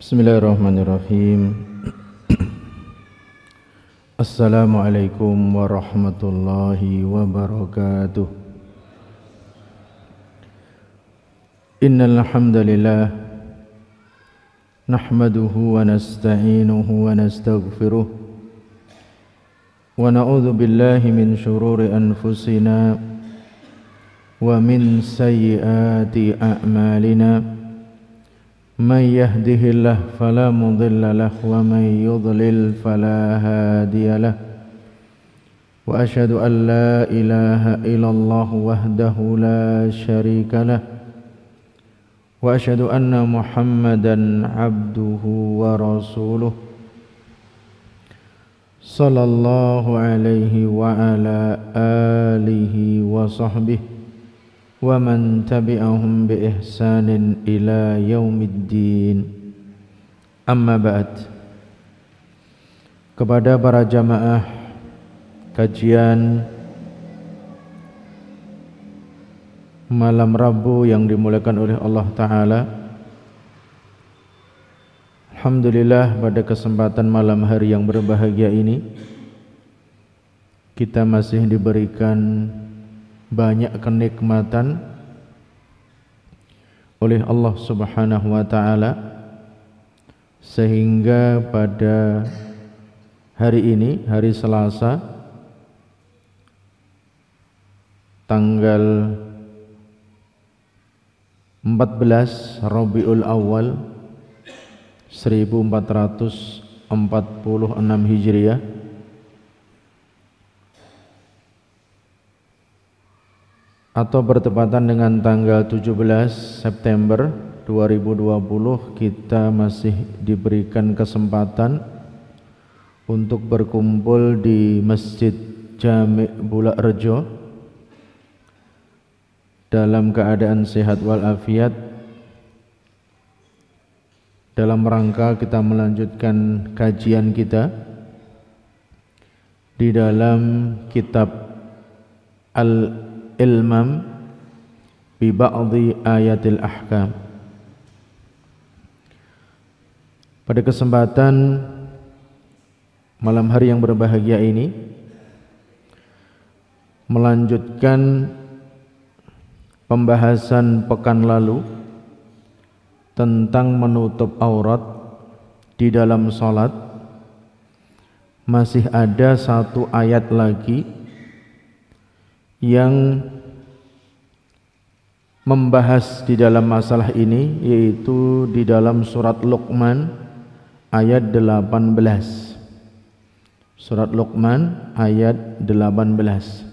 Bismillahirrahmanirrahim. Assalamualaikum warahmatullahi wabarakatuh. Innal hamdalillah nahmaduhu wa nasta'inuhu wa nastaghfiruh wa na'udzu billahi min shururi anfusina wa min sayyiati a'malina. Man yahdihillahu fala mudilla lahu wa man yudlil fala hadiya lahu. Wa asyhadu an la ilaha illallah wahdahu la syarika lahu. Wa asyhadu anna Muhammadan abduhu wa rasuluh. Sallallahu alaihi wa ala alihi wa sahbihi wa man tabi'ahum bi ihsanin ila yaumiddin. Amma ba'd. Kepada para jamaah kajian malam Rabu yang dimuliakan oleh Allah Ta'ala, alhamdulillah pada kesempatan malam hari yang berbahagia ini kita masih diberikan banyak kenikmatan oleh Allah Subhanahu wa Ta'ala, sehingga pada hari ini, hari Selasa tanggal 14 Rabiul Awal 1446 Hijriah, atau bertepatan dengan tanggal 17 September 2020, kita masih diberikan kesempatan untuk berkumpul di Masjid Jami' Bulak Rejo dalam keadaan sehat walafiat, dalam rangka kita melanjutkan kajian kita di dalam kitab Al-Ilmam bi ba'dhi ayatil ahkam. Pada kesempatan malam hari yang berbahagia ini, melanjutkan pembahasan pekan lalu tentang menutup aurat di dalam salat, masih ada satu ayat lagi yang membahas di dalam masalah ini, yaitu di dalam surat Luqman ayat 18. Surat Luqman ayat 18.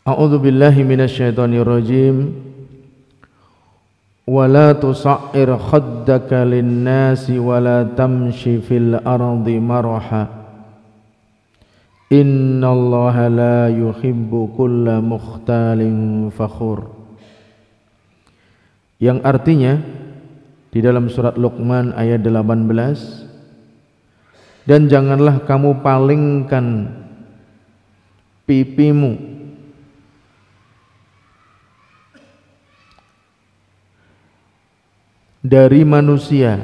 A'udzu billahi minasyaitonir rajim. Wa la tusa'ir khaddaka lin-nasi wa la tamshi fil ardi maraha. Innallaha la yuhibbu kulla mukhtalin fakhur. Yang artinya di dalam surat Luqman ayat 18, dan janganlah kamu palingkan pipimu dari manusia,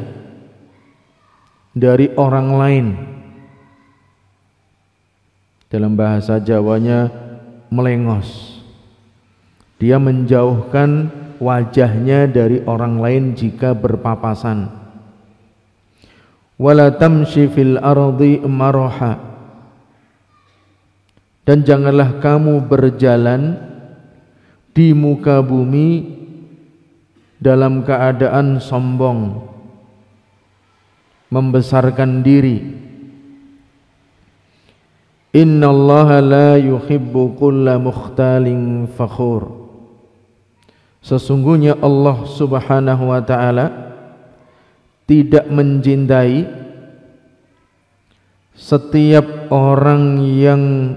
dari orang lain. Dalam bahasa Jawanya melengos, dia menjauhkan wajahnya dari orang lain jika berpapasan. Wala tamshi fil ardi maraha, dan janganlah kamu berjalan di muka bumi dalam keadaan sombong, membesarkan diri. Innallaha la yuhibbu kulla mukhtalin fakhur. Sesungguhnya Allah Subhanahu wa Ta'ala tidak mencintai setiap orang yang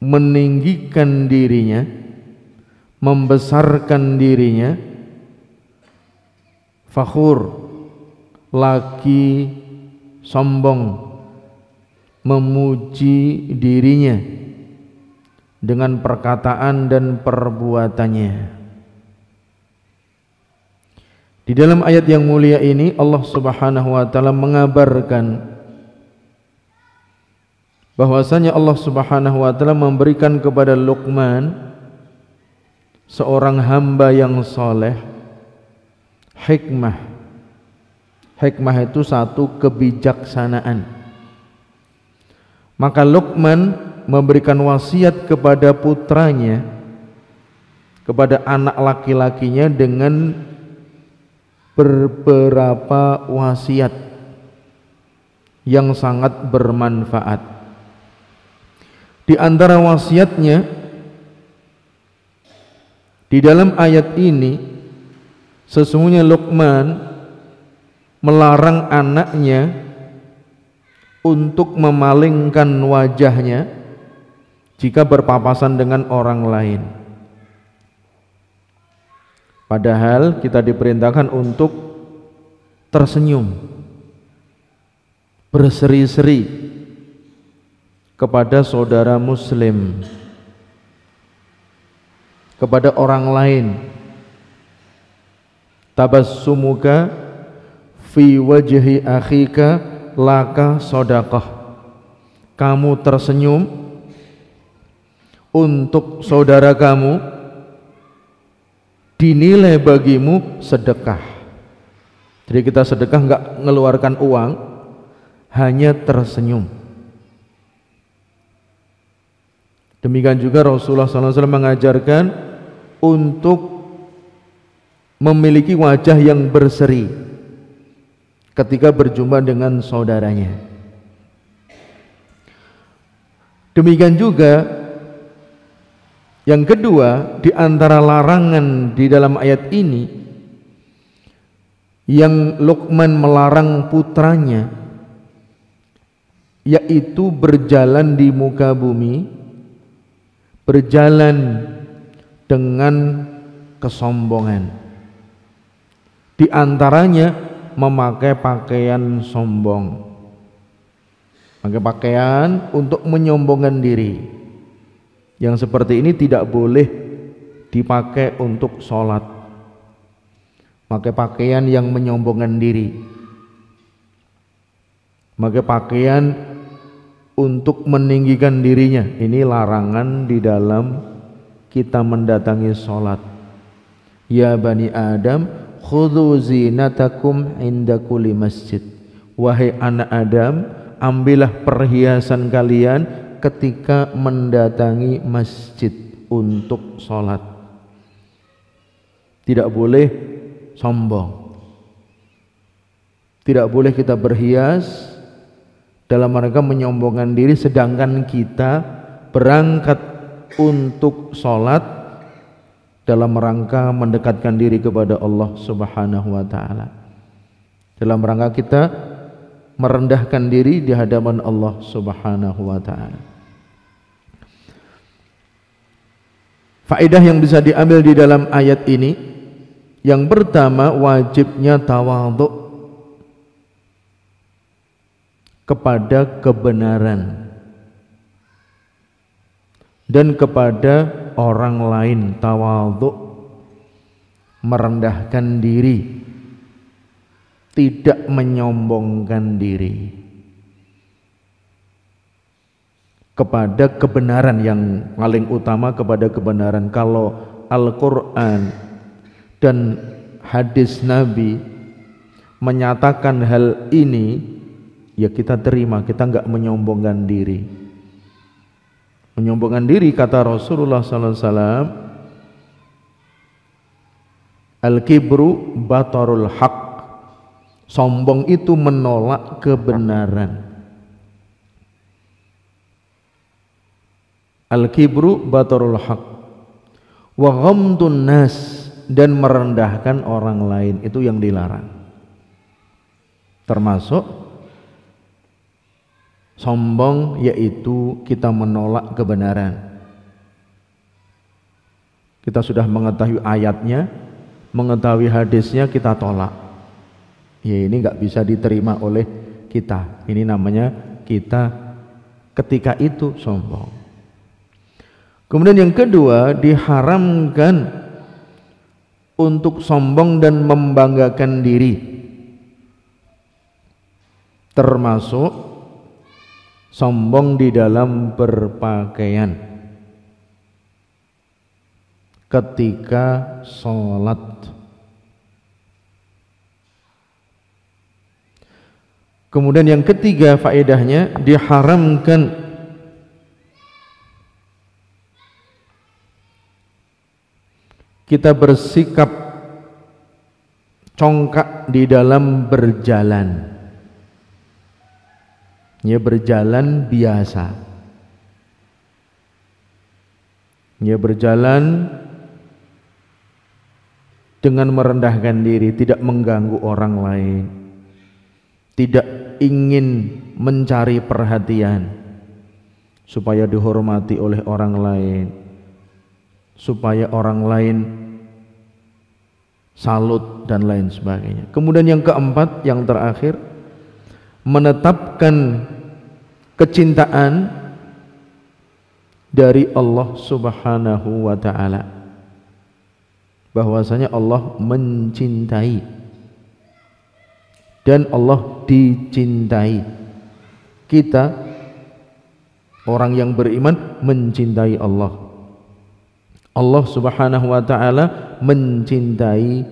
meninggikan dirinya, membesarkan dirinya, fakhur, lagi sombong, memuji dirinya dengan perkataan dan perbuatannya. Di dalam ayat yang mulia ini Allah Subhanahu wa taala mengabarkan bahwasanya Allah Subhanahu wa taala memberikan kepada Luqman, seorang hamba yang soleh, hikmah. Hikmah itu satu kebijaksanaan. Maka Luqman memberikan wasiat kepada putranya, kepada anak laki-lakinya dengan beberapa wasiat yang sangat bermanfaat. Di antara wasiatnya di dalam ayat ini, sesungguhnya Luqman melarang anaknya untuk memalingkan wajahnya jika berpapasan dengan orang lain. Padahal kita diperintahkan untuk tersenyum, berseri-seri kepada saudara muslim, kepada orang lain. Tabassumuka fi wajhi akhika laka shadaqah. Kamu tersenyum untuk saudara kamu dinilai bagimu sedekah. Jadi kita sedekah enggak mengeluarkan uang, hanya tersenyum. Demikian juga Rasulullah SAW mengajarkan untuk memiliki wajah yang berseri ketika berjumpa dengan saudaranya. Demikian juga yang kedua, di antara larangan di dalam ayat ini yang Luqman melarang putranya, yaitu berjalan di muka bumi, berjalan dengan kesombongan. Di antaranya memakai pakaian sombong, pakai pakaian untuk menyombongkan diri. Yang seperti ini tidak boleh dipakai untuk sholat. Pakai pakaian yang menyombongkan diri, pakai pakaian untuk meninggikan dirinya. Ini larangan di dalam kita mendatangi sholat. Ya Bani Adam, khudhu zinatakum inda kulli masjid. Wahai anak Adam, ambillah perhiasan kalian ketika mendatangi masjid untuk sholat. Tidak boleh sombong, tidak boleh kita berhias dalam rangka menyombongkan diri, sedangkan kita berangkat untuk sholat dalam rangka mendekatkan diri kepada Allah Subhanahu wa ta'ala, dalam rangka kita merendahkan diri di hadapan Allah Subhanahu wa ta'ala. Faedah yang bisa diambil di dalam ayat ini, yang pertama, wajibnya tawadhu kepada kebenaran dan kepada orang lain. Tawadhu, merendahkan diri, tidak menyombongkan diri, kepada kebenaran yang paling utama, kepada kebenaran. Kalau Al-Quran dan hadis Nabi menyatakan hal ini, ya kita terima, kita enggak menyombongkan diri. Menyombongkan diri, kata Rasulullah SAW, al-kibru batarul haq, sombong itu menolak kebenaran. Al-kibru batarul haq wa ghamdun nas, dan merendahkan orang lain, itu yang dilarang. Termasuk sombong yaitu kita menolak kebenaran. Kita sudah mengetahui ayatnya, mengetahui hadisnya, kita tolak. Ya, ini nggak bisa diterima oleh kita. Ini namanya kita ketika itu sombong. Kemudian yang kedua, diharamkan untuk sombong dan membanggakan diri, termasuk sombong di dalam berpakaian ketika sholat. Kemudian yang ketiga faedahnya, diharamkan kita bersikap congkak di dalam berjalan. Ya, berjalan biasa. Ya, berjalan dengan merendahkan diri, tidak mengganggu orang lain, tidak ingin mencari perhatian supaya dihormati oleh orang lain, supaya orang lain salut dan lain sebagainya. Kemudian yang keempat, yang terakhir, menetapkan kecintaan dari Allah Subhanahu wa ta'ala, bahwasanya Allah mencintai dan Allah dicintai. Kita orang yang beriman mencintai Allah. Allah Subhanahu wa ta'ala mencintai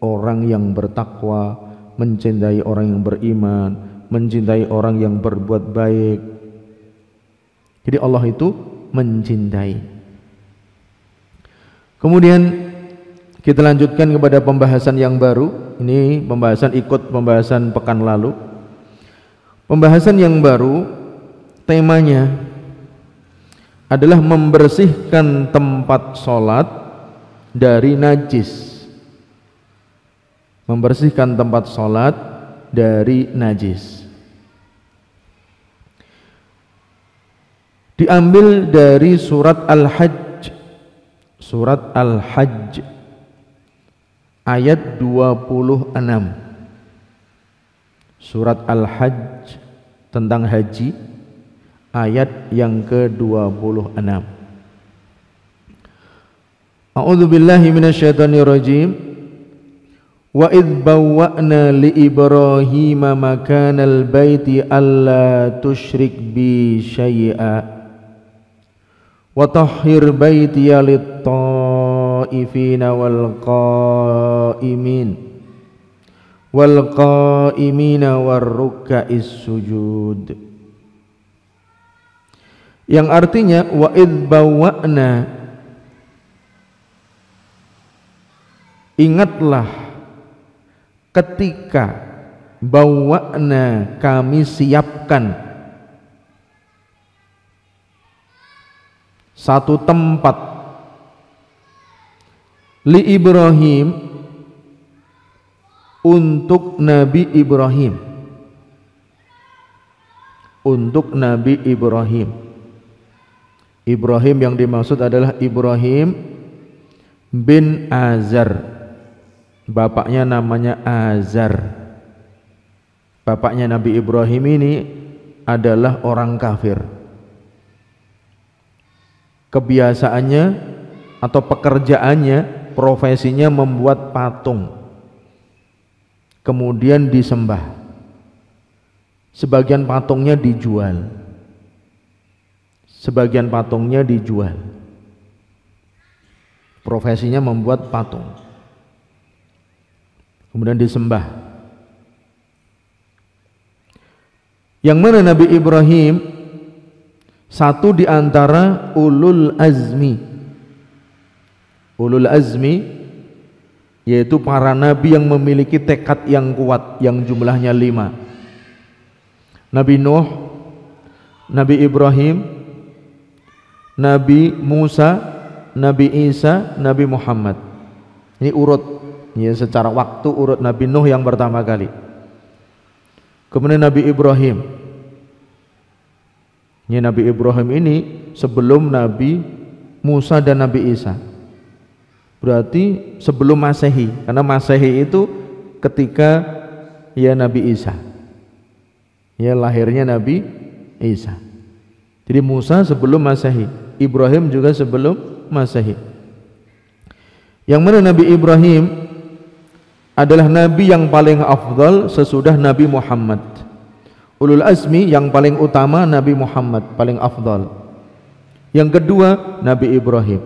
orang yang bertakwa, mencintai orang yang beriman, mencintai orang yang berbuat baik. Jadi Allah itu mencintai. Kemudian kita lanjutkan kepada pembahasan yang baru. Ini pembahasan ikut pembahasan pekan lalu. Pembahasan yang baru temanya adalah membersihkan tempat sholat dari najis. Membersihkan tempat sholat dari najis. Diambil dari surat Al-Hajj. Surat Al-Hajj ayat 26. Surat Al-Hajj tentang haji, ayat yang ke-26. A'udzu billahi minasyaitonir rajim. Wa idh bawwa'na li Ibrahima makanal baiti alla tusyrik bi syai'a wa tahhir baitiya lit-ta'ifina wal qa'imina war ruk'is sujud. Yang artinya wa idh bawwa'na, ingatlah ketika bawwa'na kami siapkan satu tempat li Ibrahim, untuk Nabi Ibrahim, untuk Nabi Ibrahim. Ibrahim yang dimaksud adalah Ibrahim bin Azar. Bapaknya namanya Azar. Bapaknya Nabi Ibrahim ini adalah orang kafir. Kebiasaannya atau pekerjaannya, profesinya membuat patung, kemudian disembah. Sebagian patungnya dijual, sebagian patungnya dijual. Profesinya membuat patung, kemudian disembah. Yang mana Nabi Ibrahim satu di antara ulul azmi. Ulul azmi yaitu para nabi yang memiliki tekad yang kuat, yang jumlahnya 5. Nabi Nuh, Nabi Ibrahim, Nabi Musa, Nabi Isa, Nabi Muhammad. Ini urut, ya, secara waktu urut. Nabi Nuh yang pertama kali, kemudian Nabi Ibrahim. Ya, Nabi Ibrahim ini sebelum Nabi Musa dan Nabi Isa, berarti sebelum Masehi, karena Masehi itu ketika ya Nabi Isa, ya lahirnya Nabi Isa. Jadi Musa sebelum Masehi, Ibrahim juga sebelum Masehi. Yang mana Nabi Ibrahim adalah nabi yang paling afdal sesudah Nabi Muhammad. Ulul azmi yang paling utama Nabi Muhammad, paling afdal. Yang kedua Nabi Ibrahim.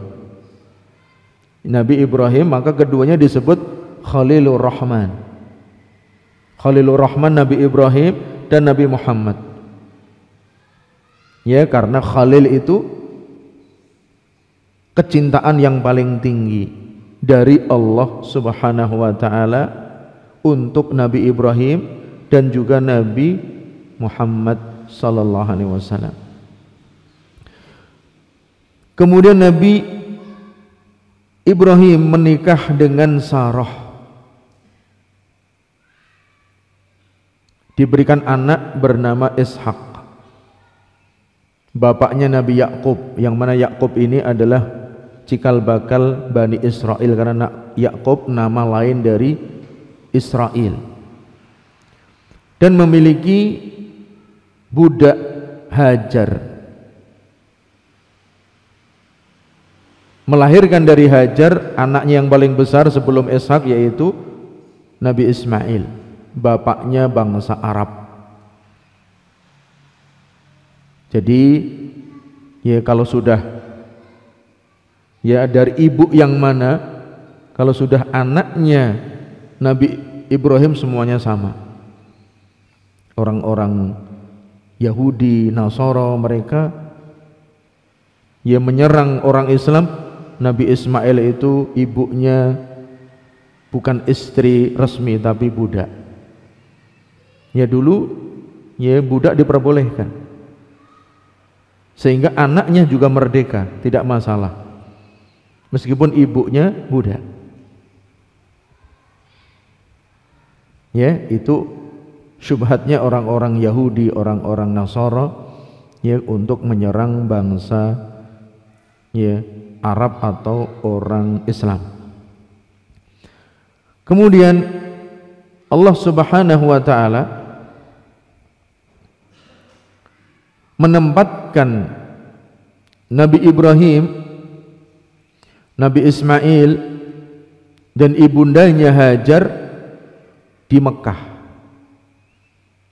Nabi Ibrahim, maka keduanya disebut Khalilur Rahman. Khalilur Rahman Nabi Ibrahim dan Nabi Muhammad. Ya, karena Khalil itu kecintaan yang paling tinggi dari Allah Subhanahu wa taala untuk Nabi Ibrahim dan juga Nabi Muhammad sallallahu alaihi wasallam. Kemudian Nabi Ibrahim menikah dengan Sarah. Diberikan anak bernama Ishak. Bapaknya Nabi Yakub, yang mana Yakub ini adalah cikal bakal Bani Israel, karena Yakub nama lain dari Israel. Dan memiliki budak Hajar. Melahirkan dari Hajar anaknya yang paling besar sebelum Ishak, yaitu Nabi Ismail, bapaknya bangsa Arab. Jadi ya kalau sudah ya dari ibu yang mana, kalau sudah anaknya Nabi Ibrahim semuanya sama. Orang-orang Yahudi, Nasara, mereka ya menyerang orang Islam. Nabi Ismail itu ibunya bukan istri resmi tapi budak. Ya dulu ya budak diperbolehkan, sehingga anaknya juga merdeka, tidak masalah meskipun ibunya budak. Ya, itu syubhatnya orang-orang Yahudi, orang-orang Nasara ya untuk menyerang bangsa ya Arab atau orang Islam. Kemudian Allah Subhanahu wa taala menempatkan Nabi Ibrahim, Nabi Ismail dan ibundanya Hajar di Mekah,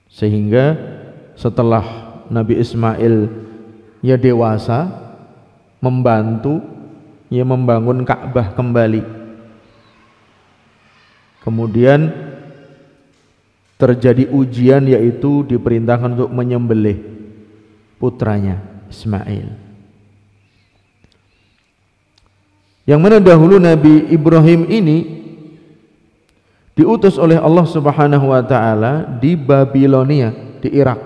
sehingga setelah Nabi Ismail ya dewasa, membantu ya membangun Ka'bah kembali. Kemudian terjadi ujian, yaitu diperintahkan untuk menyembelih putranya Ismail. Yang mana dahulu Nabi Ibrahim ini diutus oleh Allah Subhanahu wa taala di Babilonia, di Irak,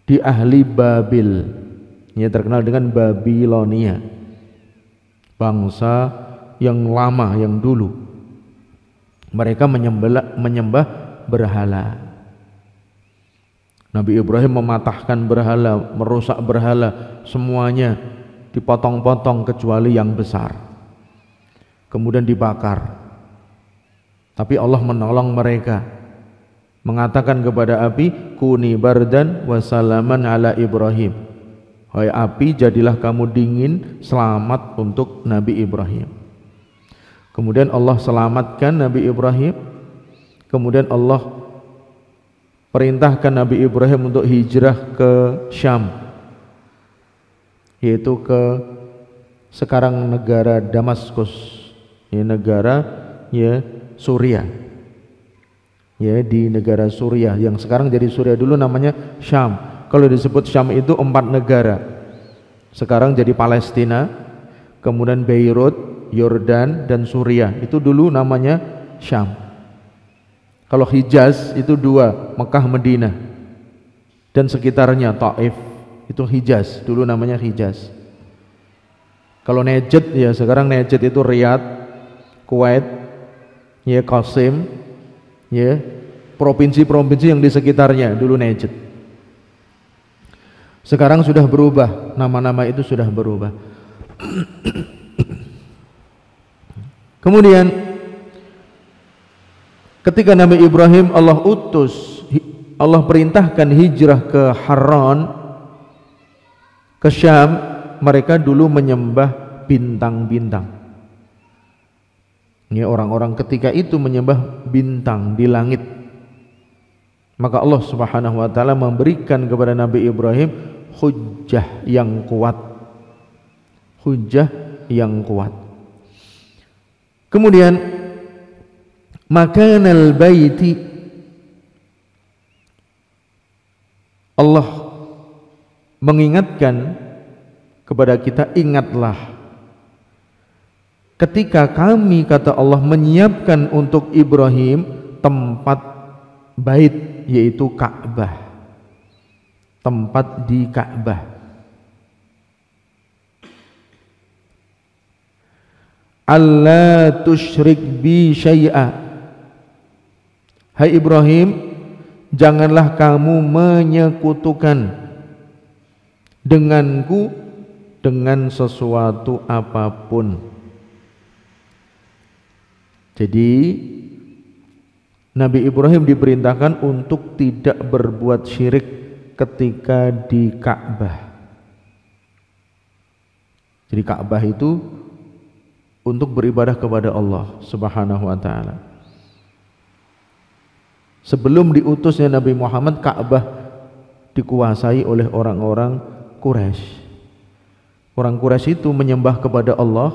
di ahli Babil. Ya, terkenal dengan Babilonia, bangsa yang lama, yang dulu mereka menyembah berhala. Nabi Ibrahim mematahkan berhala, merusak berhala, semuanya dipotong-potong kecuali yang besar, kemudian dibakar. Tapi Allah menolong mereka, mengatakan kepada api, kuni bardan wa salaman ala Ibrahim. Hai api, jadilah kamu dingin, selamat untuk Nabi Ibrahim. Kemudian Allah selamatkan Nabi Ibrahim. Kemudian Allah perintahkan Nabi Ibrahim untuk hijrah ke Syam, yaitu ke sekarang negara Damaskus, ya, negara ya Suriah, ya di negara Suriah yang sekarang jadi Suriah, dulu namanya Syam. Kalau disebut Syam itu 4 negara, sekarang jadi Palestina, kemudian Beirut, Yordan dan Suriah, itu dulu namanya Syam. Kalau Hijaz itu 2, Mekah, Madinah dan sekitarnya, Taif, itu Hijaz, dulu namanya Hijaz. Kalau Najd, ya sekarang Najd itu Riyadh, Kuwait, ya Qasim, ya provinsi-provinsi yang di sekitarnya, dulu Najd. Sekarang sudah berubah, nama-nama itu sudah berubah. Kemudian ketika Nabi Ibrahim Allah utus, Allah perintahkan hijrah ke Haran, ke Syam, mereka dulu menyembah bintang-bintang. Ini orang-orang ketika itu menyembah bintang di langit. Maka Allah Subhanahu wa taala memberikan kepada Nabi Ibrahim hujjah yang kuat. Hujjah yang kuat. Kemudian makanal baiti, Allah mengingatkan kepada kita, ingatlah ketika kami, kata Allah, menyiapkan untuk Ibrahim tempat bait, yaitu Ka'bah, tempat di Ka'bah. Allah tusyrik bi syai'a, hai Ibrahim, janganlah kamu menyekutukan denganku dengan sesuatu apapun. Jadi Nabi Ibrahim diperintahkan untuk tidak berbuat syirik ketika di Ka'bah. Jadi Ka'bah itu untuk beribadah kepada Allah Subhanahu wa taala. Sebelum diutusnya Nabi Muhammad, Ka'bah dikuasai oleh orang-orang Quraisy. Orang Quraisy itu menyembah kepada Allah,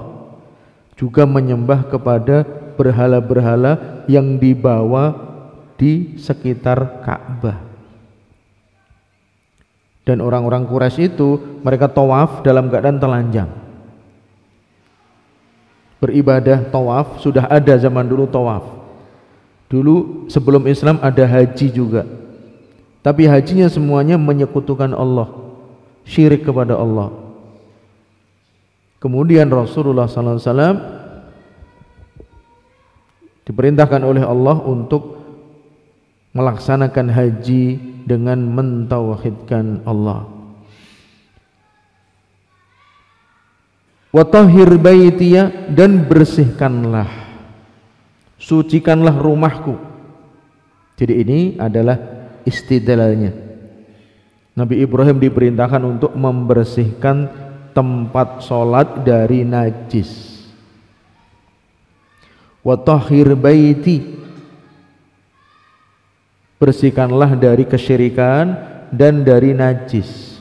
juga menyembah kepada berhala-berhala yang dibawa di sekitar Ka'bah. Dan orang-orang Quraisy itu mereka tawaf dalam keadaan telanjang. Beribadah tawaf sudah ada zaman dulu tawaf. Dulu sebelum Islam ada haji juga. Tapi hajinya semuanya menyekutukan Allah, syirik kepada Allah. Kemudian Rasulullah SAW diperintahkan oleh Allah untuk melaksanakan haji dengan mentauhidkan Allah. Wa tahhir baitiya, dan bersihkanlah, sucikanlah rumahku. Jadi ini adalah istidlalnya. Nabi Ibrahim diperintahkan untuk membersihkan tempat sholat dari najis. Wa tahhir baiti, bersihkanlah dari kesyirikan dan dari najis.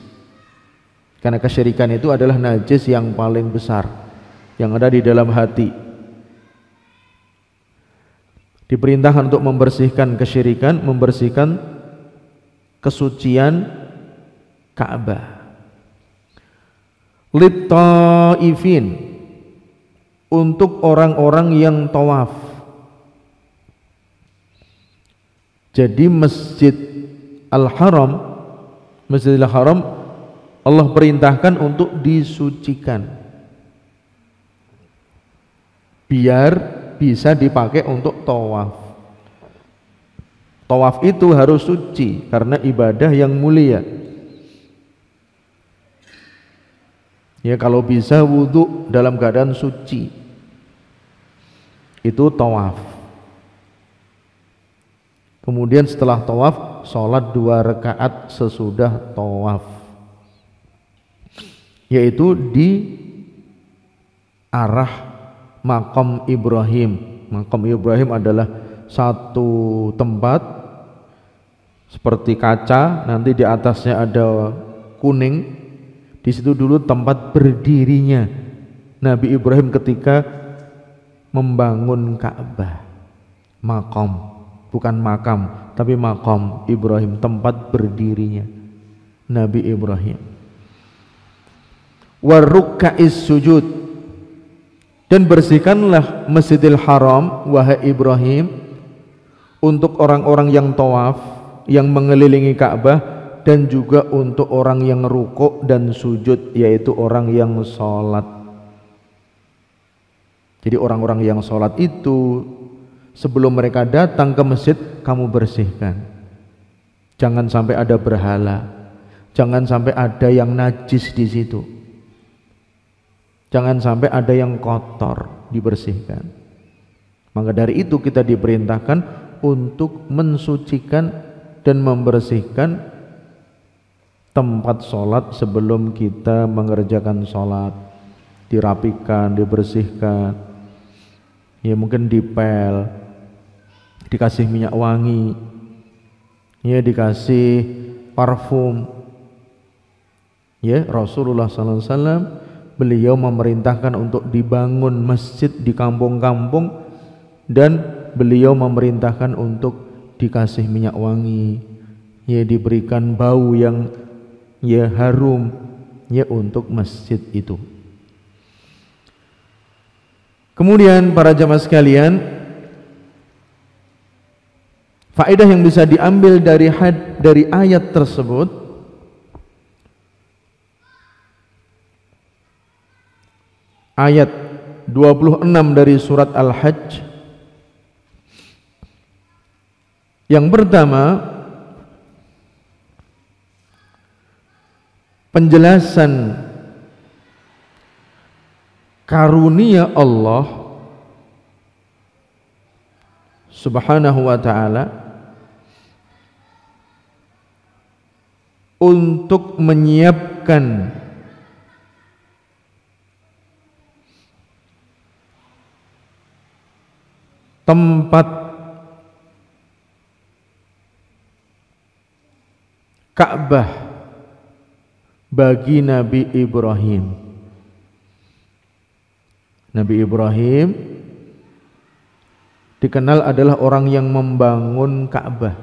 Karena kesyirikan itu adalah najis yang paling besar yang ada di dalam hati. Diperintahkan untuk membersihkan kesyirikan, membersihkan kesucian Ka'bah. Lit-taifin, untuk orang-orang yang tawaf. Jadi Masjid Al-Haram, Masjidil Haram Allah perintahkan untuk disucikan biar bisa dipakai untuk tawaf. Tawaf itu harus suci karena ibadah yang mulia. Ya, kalau bisa wudhu dalam keadaan suci, itu tawaf. Kemudian setelah tawaf, sholat 2 rakaat sesudah tawaf, yaitu di arah Maqam Ibrahim. Maqam Ibrahim adalah satu tempat seperti kaca, nanti di atasnya ada kuning. Di situ dulu tempat berdirinya Nabi Ibrahim ketika membangun Ka'bah. Maqam, bukan makam, tapi Maqam Ibrahim, tempat berdirinya Nabi Ibrahim. Waruka'is sujud, dan bersihkanlah Masjidil Haram, wahai Ibrahim, untuk orang-orang yang tawaf, yang mengelilingi Ka'bah, dan juga untuk orang yang rukuk dan sujud, yaitu orang yang sholat. Jadi orang-orang yang sholat itu sebelum mereka datang ke masjid, kamu bersihkan. Jangan sampai ada berhala, jangan sampai ada yang najis di situ, jangan sampai ada yang kotor, dibersihkan. Maka dari itu kita diperintahkan untuk mensucikan dan membersihkan tempat sholat sebelum kita mengerjakan sholat, dirapikan, dibersihkan, ya mungkin dipel, dikasih minyak wangi, ya dikasih parfum. Ya, Rasulullah SAW beliau memerintahkan untuk dibangun masjid di kampung-kampung, dan beliau memerintahkan untuk dikasih minyak wangi, ya diberikan bau yang ya harum ya untuk masjid itu. Kemudian para jamaah sekalian, faedah yang bisa diambil dari ayat tersebut, ayat 26 dari surat Al-Hajj. Yang pertama, penjelasan karunia Allah Subhanahu wa ta'ala untuk menyiapkan tempat Ka'bah bagi Nabi Ibrahim. Nabi Ibrahim dikenal adalah orang yang membangun Ka'bah.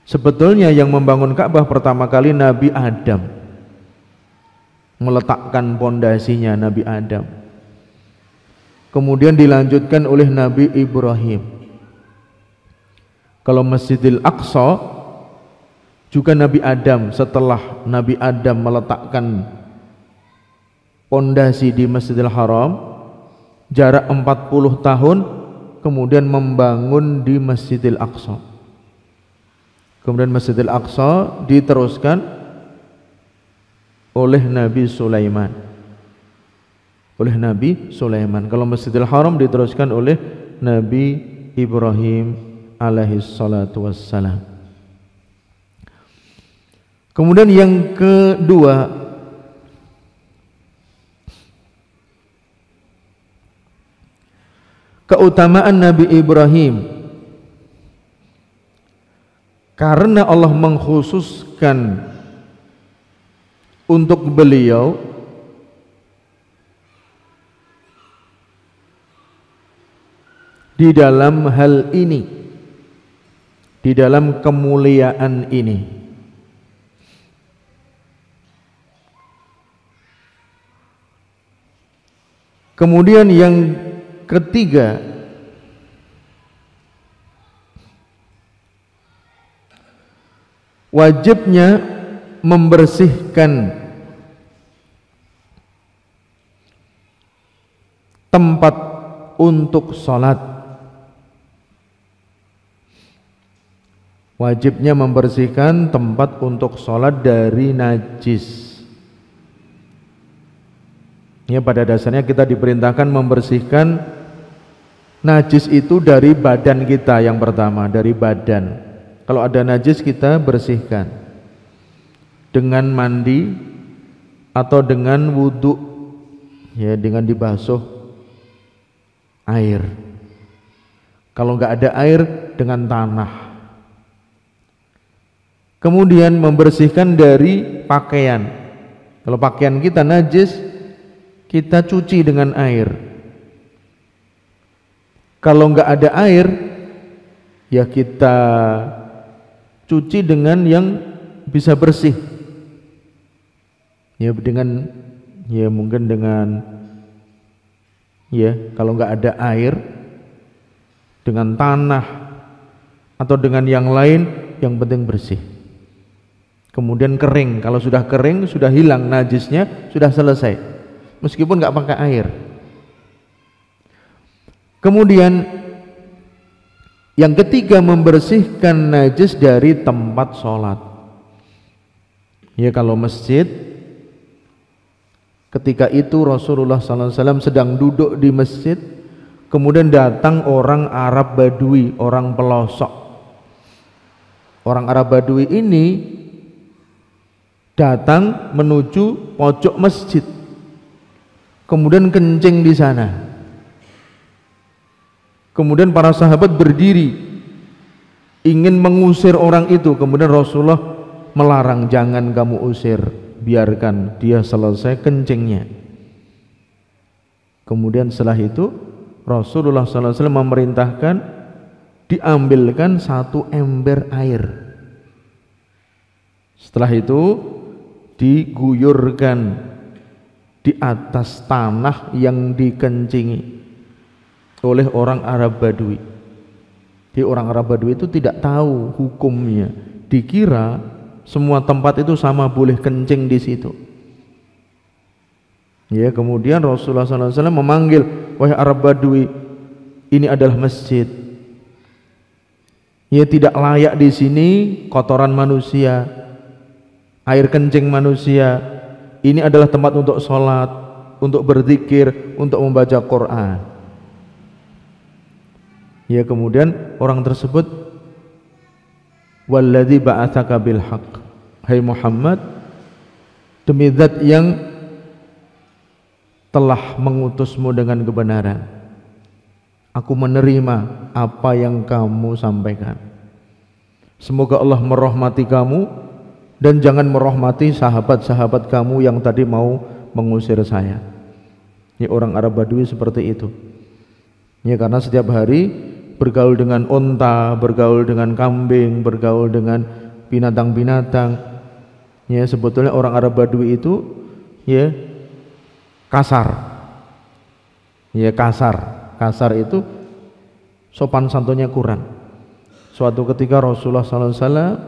Sebetulnya yang membangun Ka'bah pertama kali Nabi Adam, meletakkan pondasinya Nabi Adam. Kemudian dilanjutkan oleh Nabi Ibrahim. Kalau Masjidil Aqsa juga Nabi Adam, setelah Nabi Adam meletakkan pondasi di Masjidil Haram, jarak 40 tahun, kemudian membangun di Masjidil Aqsa. Kemudian Masjidil Aqsa diteruskan oleh Nabi Sulaiman. Kalau Masjidil Haram diteruskan oleh Nabi Ibrahim alaihi salatu wassalam. Kemudian yang kedua, keutamaan Nabi Ibrahim, karena Allah mengkhususkan untuk beliau di dalam hal ini, di dalam kemuliaan ini. Kemudian yang ketiga, wajibnya membersihkan tempat untuk sholat. Wajibnya membersihkan tempat untuk sholat dari najis. Ya, pada dasarnya kita diperintahkan membersihkan najis itu dari badan kita. Yang pertama, dari badan. Kalau ada najis kita bersihkan dengan mandi atau dengan wudhu, ya dengan dibasuh air. Kalau nggak ada air, dengan tanah. Kemudian membersihkan dari pakaian. Kalau pakaian kita najis, kita cuci dengan air. Kalau nggak ada air, ya kita cuci dengan yang bisa bersih. Ya dengan, ya mungkin dengan, ya kalau nggak ada air, dengan tanah atau dengan yang lain, yang penting bersih. Kemudian kering. Kalau sudah kering, sudah hilang najisnya, sudah selesai, meskipun nggak pakai air. Kemudian yang ketiga, membersihkan najis dari tempat sholat. Ya, kalau masjid, ketika itu Rasulullah SAW sedang duduk di masjid, kemudian datang orang Arab Badui, orang pelosok. Orang Arab Badui ini datang menuju pojok masjid, kemudian kencing di sana. Kemudian para sahabat berdiri ingin mengusir orang itu, kemudian Rasulullah melarang, jangan kamu usir, biarkan dia selesai kencingnya. Kemudian setelah itu Rasulullah SAW memerintahkan diambilkan satu ember air. Setelah itu diguyurkan di atas tanah yang dikencingi oleh orang Arab Badui. Di orang Arab Badui itu tidak tahu hukumnya, dikira semua tempat itu sama, boleh kencing di situ. Ya, kemudian Rasulullah SAW memanggil, wahai Arab Badui, ini adalah masjid. Ya, tidak layak di sini kotoran manusia, air kencing manusia. Ini adalah tempat untuk sholat, untuk berzikir, untuk membaca Quran. Ya, kemudian orang tersebut, walladzi ba'atsaka bil haqq, hai Muhammad, demi zat yang telah mengutusmu dengan kebenaran, aku menerima apa yang kamu sampaikan. Semoga Allah merahmati kamu dan jangan merahmati sahabat-sahabat kamu yang tadi mau mengusir saya. Ini orang Arab Badui seperti itu. Ya, karena setiap hari bergaul dengan unta, bergaul dengan kambing, bergaul dengan binatang-binatang. Ya, sebetulnya orang Arab Badui itu ya kasar. Ya, kasar itu sopan santunnya kurang. Suatu ketika Rasulullah SAW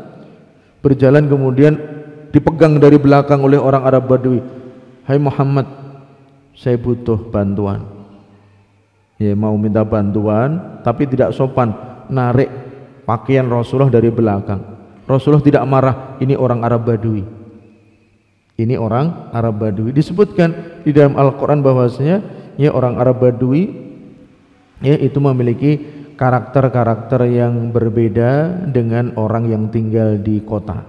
berjalan, kemudian dipegang dari belakang oleh orang Arab Badui. Hai Muhammad, saya butuh bantuan. Ya, mau minta bantuan tapi tidak sopan, narik pakaian Rasulullah dari belakang. Rasulullah tidak marah, ini orang Arab Badui. Ini orang Arab Badui. Disebutkan di dalam Al-Quran bahwasanya ya orang Arab Badui ya itu memiliki karakter-karakter yang berbeda dengan orang yang tinggal di kota.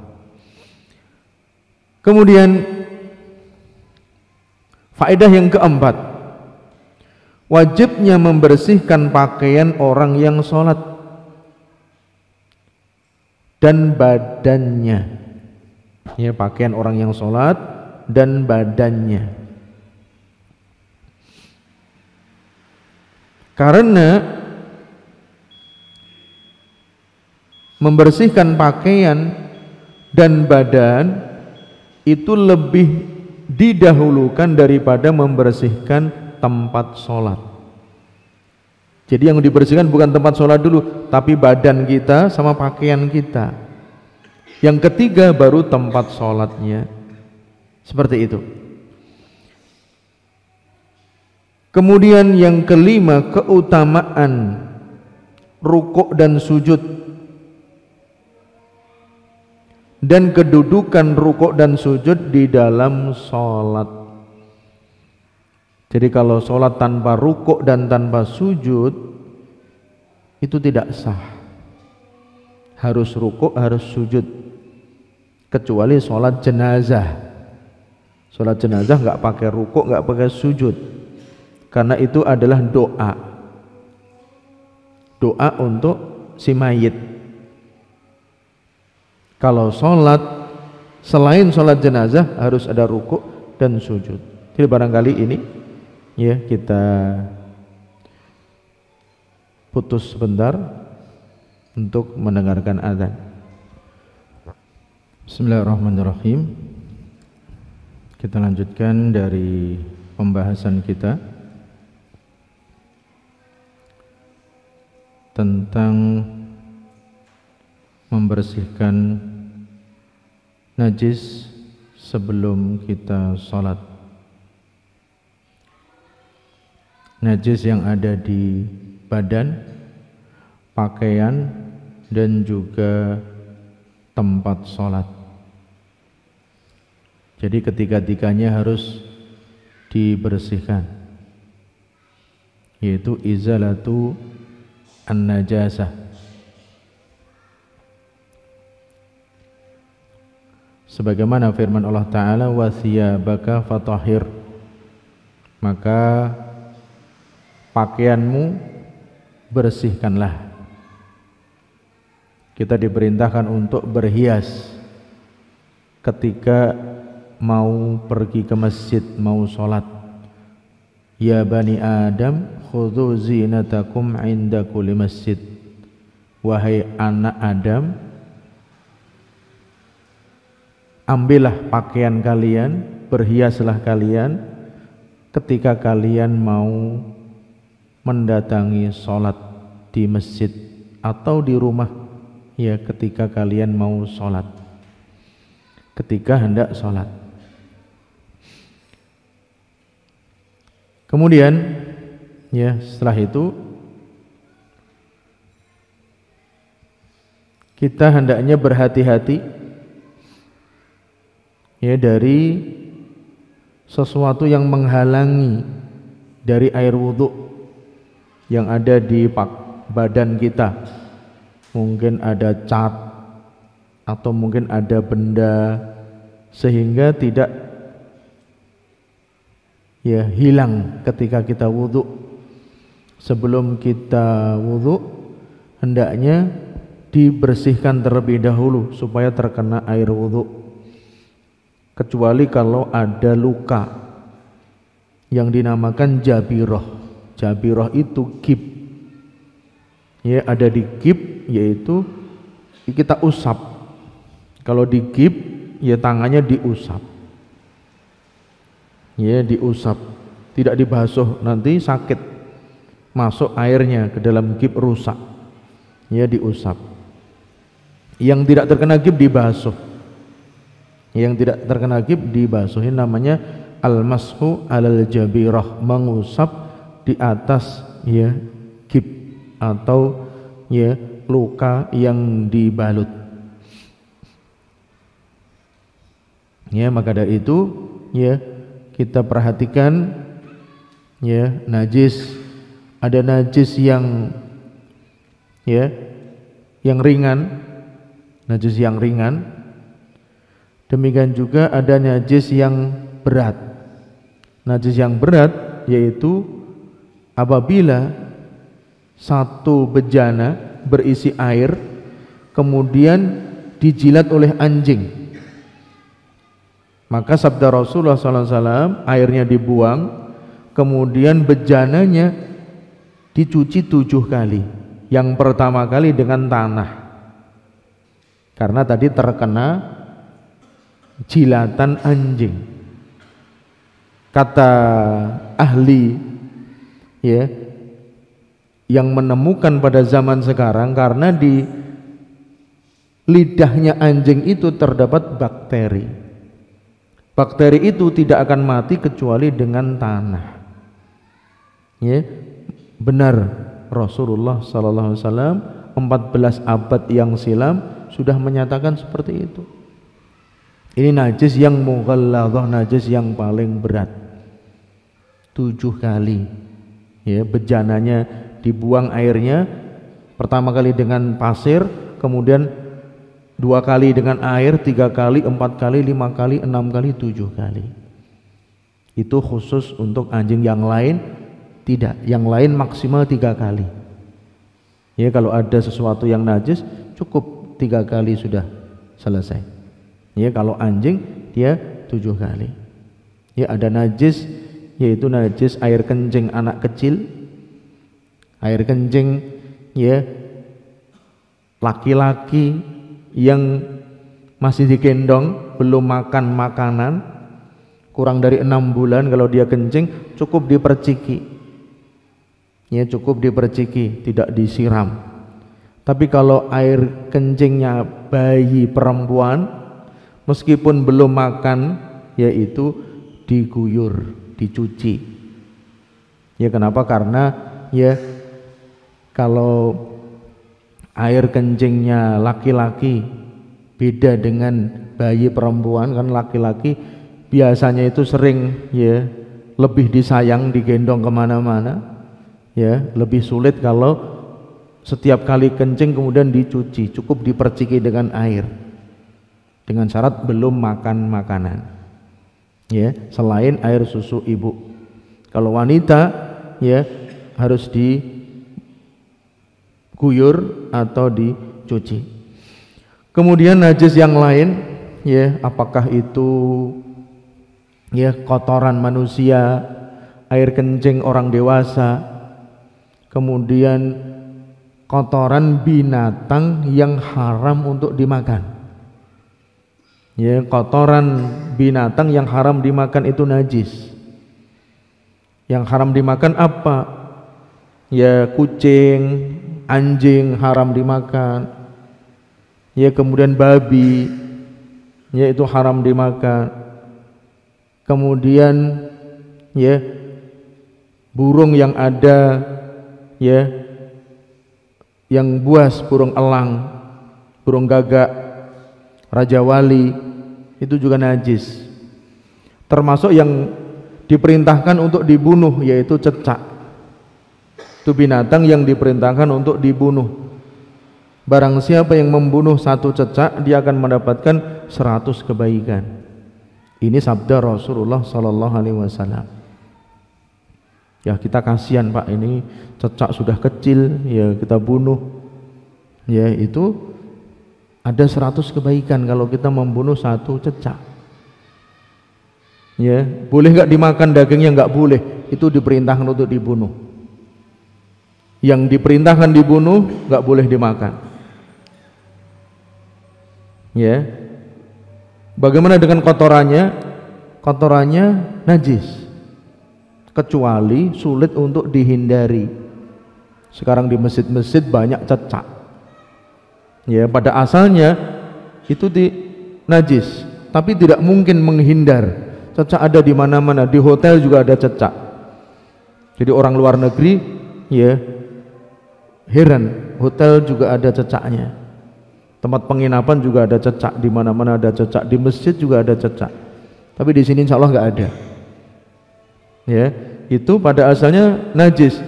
Kemudian faedah yang keempat, wajibnya membersihkan pakaian orang yang sholat dan badannya. Ya, pakaian orang yang sholat dan badannya. Karena membersihkan pakaian dan badan itu lebih didahulukan daripada membersihkan tempat sholat. Jadi yang dibersihkan bukan tempat sholat dulu, tapi badan kita sama pakaian kita. Yang ketiga baru tempat sholatnya. Seperti itu. Kemudian yang kelima, keutamaan rukuk dan sujud dan kedudukan rukuk dan sujud di dalam sholat. Jadi kalau sholat tanpa rukuk dan tanpa sujud itu tidak sah. Harus rukuk, harus sujud. Kecuali sholat jenazah. Sholat jenazah nggak pakai rukuk, nggak pakai sujud, karena itu adalah doa. Doa untuk si mayit. Kalau sholat selain sholat jenazah harus ada rukuk dan sujud. Jadi barangkali ini ya kita putus sebentar untuk mendengarkan azan. Bismillahirrahmanirrahim. Kita lanjutkan dari pembahasan kita tentang membersihkan najis sebelum kita sholat. Najis yang ada di badan, pakaian, dan juga tempat sholat. Jadi ketiga-tiganya harus dibersihkan, yaitu izalatu an-najasah. Sebagaimana firman Allah Ta'ala, wa thiyabaka fatahhir, maka pakaianmu bersihkanlah. Kita diperintahkan untuk berhias ketika mau pergi ke masjid, mau sholat. Ya bani Adam, khudhu zinatakum inda kulli masjid. Wahai anak Adam, ambillah pakaian kalian, berhiaslah kalian ketika kalian mau mendatangi sholat di masjid atau di rumah, ya ketika kalian mau sholat, ketika hendak sholat. Kemudian ya setelah itu kita hendaknya berhati-hati ya dari sesuatu yang menghalangi dari air wudhu yang ada di badan kita. Mungkin ada cat atau mungkin ada benda sehingga tidak ya hilang ketika kita wudhu. Sebelum kita wudhu hendaknya dibersihkan terlebih dahulu supaya terkena air wudhu, kecuali kalau ada luka yang dinamakan jabiroh. Jabiroh itu gib ya, ada di gib yaitu kita usap. Kalau di gib ya tangannya diusap ya, diusap, tidak dibasuh, nanti sakit, masuk airnya ke dalam gib rusak ya, diusap. Yang tidak terkena gib dibasuh, yang tidak terkena gib dibasuh. Ini namanya al-mashu alal jabirah, mengusap di atas ya gib atau ya luka yang dibalut ya. Maka dari itu ya kita perhatikan ya najis. Ada najis yang ya yang ringan, najis yang ringan. Demikian juga ada najis yang berat. Najis yang berat yaitu apabila satu bejana berisi air kemudian dijilat oleh anjing, maka sabda Rasulullah SAW, airnya dibuang, kemudian bejananya dicuci 7 kali. Yang pertama kali dengan tanah, karena tadi terkena jilatan anjing. Kata ahli ya yang menemukan pada zaman sekarang, karena di lidahnya anjing itu terdapat bakteri. Bakteri itu tidak akan mati kecuali dengan tanah. Ya, benar Rasulullah SAW 14 abad yang silam sudah menyatakan seperti itu. Ini najis yang mughalladhah, najis yang paling berat. 7 kali. Ya, bejananya dibuang airnya, pertama kali dengan pasir, kemudian 2 kali dengan air, 3 kali, 4 kali, 5 kali, 6 kali, 7 kali. Itu khusus untuk anjing, yang lain tidak. Yang lain maksimal 3 kali. Ya, kalau ada sesuatu yang najis cukup 3 kali sudah selesai. Ya, kalau anjing dia 7 kali. Ya, ada najis yaitu najis air kencing anak kecil, air kencing ya laki-laki yang masih digendong, belum makan makanan, kurang dari 6 bulan, kalau dia kencing cukup diperciki ya, cukup diperciki, tidak disiram. Tapi kalau air kencingnya bayi perempuan, meskipun belum makan, yaitu diguyur, dicuci. Ya, kenapa? Karena ya kalau air kencingnya laki-laki beda dengan bayi perempuan, kan laki-laki biasanya itu sering ya lebih disayang, digendong kemana-mana, ya lebih sulit kalau setiap kali kencing kemudian dicuci, cukup diperciki dengan air, dengan syarat belum makan makanan ya, selain air susu ibu. Kalau wanita ya harus diguyur atau dicuci. Kemudian najis yang lain, ya, apakah itu ya kotoran manusia, air kencing orang dewasa, kemudian kotoran binatang yang haram untuk dimakan. Ya, kotoran binatang yang haram dimakan itu najis. Yang haram dimakan apa? Ya, kucing, anjing haram dimakan. Ya, kemudian babi, ya itu haram dimakan. Kemudian ya burung yang ada, ya yang buas, burung elang, burung gagak, raja wali, itu juga najis. Termasuk yang diperintahkan untuk dibunuh, yaitu cecak. Itu binatang yang diperintahkan untuk dibunuh. Barang siapa yang membunuh satu cecak, dia akan mendapatkan 100 kebaikan. Ini sabda Rasulullah sallallahu alaihi wasallam. Ya, kita kasihan Pak, ini cecak sudah kecil, ya kita bunuh. Ya, itu ada 100 kebaikan kalau kita membunuh satu cecak. Ya, boleh nggak dimakan dagingnya? Nggak boleh. Itu diperintahkan untuk dibunuh. Yang diperintahkan dibunuh nggak boleh dimakan. Ya. Bagaimana dengan kotorannya? Kotorannya najis, kecuali sulit untuk dihindari. Sekarang di masjid-masjid banyak cecak. Ya, pada asalnya itu najis, tapi tidak mungkin menghindar. Cecak ada di mana-mana, di hotel juga ada cecak. Jadi orang luar negeri, ya heran, hotel juga ada cecaknya. Tempat penginapan juga ada cecak, di mana-mana ada cecak, di masjid juga ada cecak. Tapi di sini insya Allah nggak ada. Ya, itu pada asalnya najis,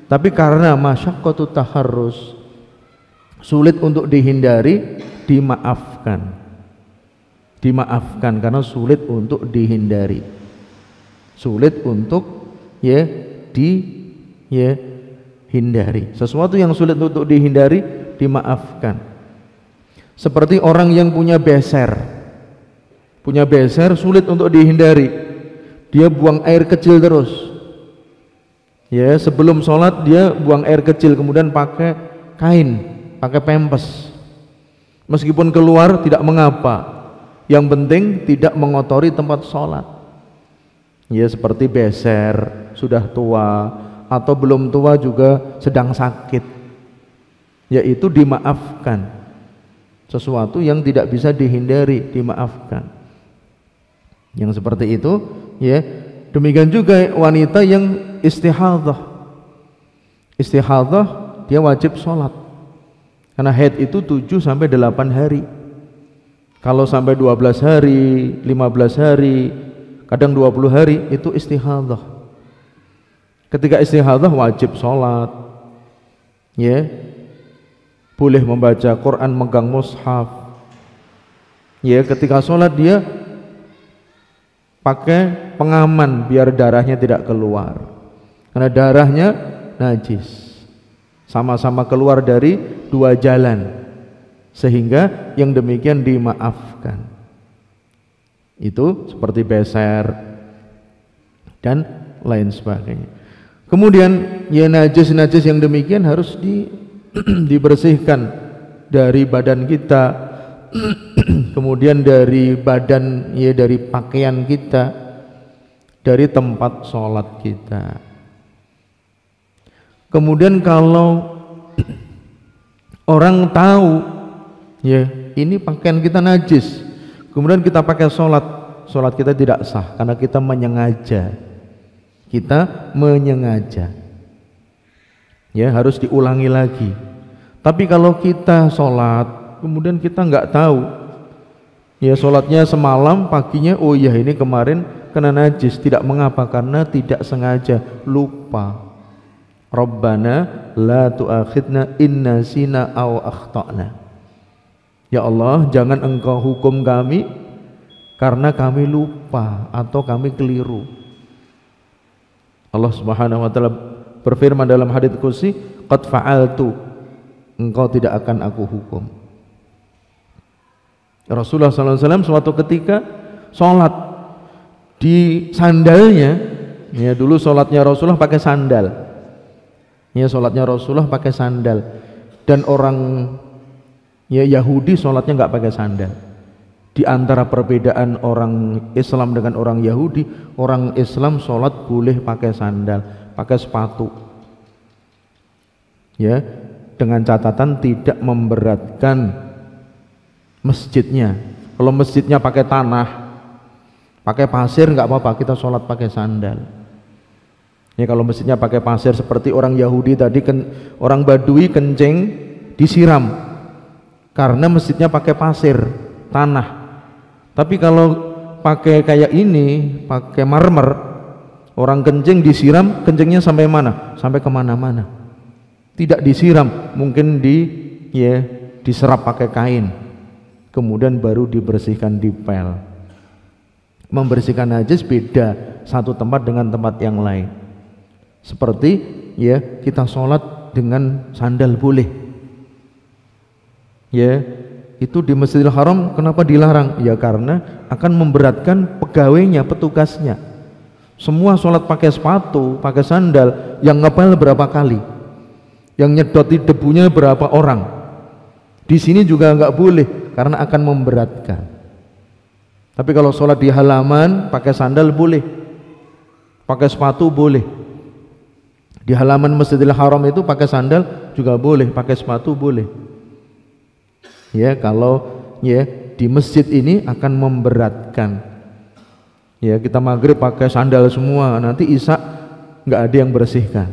tapi karena masyaqqatu taharrus, sulit untuk dihindari, dimaafkan. Dimaafkan karena sulit untuk dihindari. Sulit untuk dihindari. Sesuatu yang sulit untuk dihindari dimaafkan. Seperti orang yang punya beser. Punya beser sulit untuk dihindari. Dia buang air kecil terus. Ya, sebelum sholat dia buang air kecil, kemudian pakai kain, pakai pempes. Meskipun keluar tidak mengapa, yang penting tidak mengotori tempat sholat. Ya, seperti beser, sudah tua atau belum tua juga sedang sakit, yaitu dimaafkan. Sesuatu yang tidak bisa dihindari dimaafkan. Yang seperti itu, ya. Demikian juga wanita yang istihadhah. Istihadhah dia wajib sholat. Karena haid itu 7 sampai 8 hari. Kalau sampai 12 hari, 15 hari, kadang 20 hari itu istihadhah. Ketika istihadhah wajib sholat. Ya. Boleh membaca Quran, megang mushaf. Ya, ketika sholat dia pakai pengaman biar darahnya tidak keluar. Karena darahnya najis. Sama-sama keluar dari 2 jalan, sehingga yang demikian dimaafkan. Itu seperti beser dan lain sebagainya. Kemudian ya najis-najis yang demikian harus dibersihkan dari badan kita, kemudian dari badan, ya dari pakaian kita, dari tempat sholat kita. Kemudian kalau orang tahu, ya ini pakaian kita najis, kemudian kita pakai sholat, sholat kita tidak sah karena kita menyengaja. Kita menyengaja. Ya, harus diulangi lagi. Tapi kalau kita sholat kemudian kita nggak tahu, ya sholatnya semalam, paginya oh ya ini kemarin kena najis, tidak mengapa karena tidak sengaja, lupa. Rabbana la tu'akhidna inna sina aw akhtana. Ya Allah, jangan engkau hukum kami karena kami lupa atau kami keliru. Allah Subhanahu wa taala berfirman dalam hadits qudsi, qad fa'altu, engkau tidak akan aku hukum. Rasulullah SAW suatu ketika sholat di sandalnya, ya dulu sholatnya Rasulullah pakai sandal, ya sholatnya Rasulullah pakai sandal, dan orang ya Yahudi sholatnya nggak pakai sandal. Di antara perbedaan orang Islam dengan orang Yahudi, orang Islam sholat boleh pakai sandal, pakai sepatu, ya dengan catatan tidak memberatkan masjidnya. Kalau masjidnya pakai tanah, pakai pasir nggak apa-apa, kita sholat pakai sandal. Ya kalau masjidnya pakai pasir seperti orang Yahudi tadi, orang Badui kencing disiram karena masjidnya pakai pasir, tanah. Tapi kalau pakai kayak ini, pakai marmer, orang kencing disiram, kencingnya sampai mana? Sampai kemana-mana. Tidak disiram, mungkin diserap pakai kain, kemudian baru dibersihkan di pel. Membersihkan najis beda satu tempat dengan tempat yang lain. Seperti ya kita sholat dengan sandal boleh, ya itu di Masjidil Haram. Kenapa dilarang? Ya karena akan memberatkan pegawainya, petugasnya. Semua sholat pakai sepatu, pakai sandal, yang ngepel berapa kali, yang nyedoti debunya berapa orang. Di sini juga nggak boleh karena akan memberatkan. Tapi kalau sholat di halaman pakai sandal boleh, pakai sepatu boleh. Di halaman Masjidil Haram itu pakai sandal juga boleh, pakai sepatu boleh. Ya kalau ya di masjid ini akan memberatkan. Ya kita maghrib pakai sandal semua, nanti isya nggak ada yang bersihkan.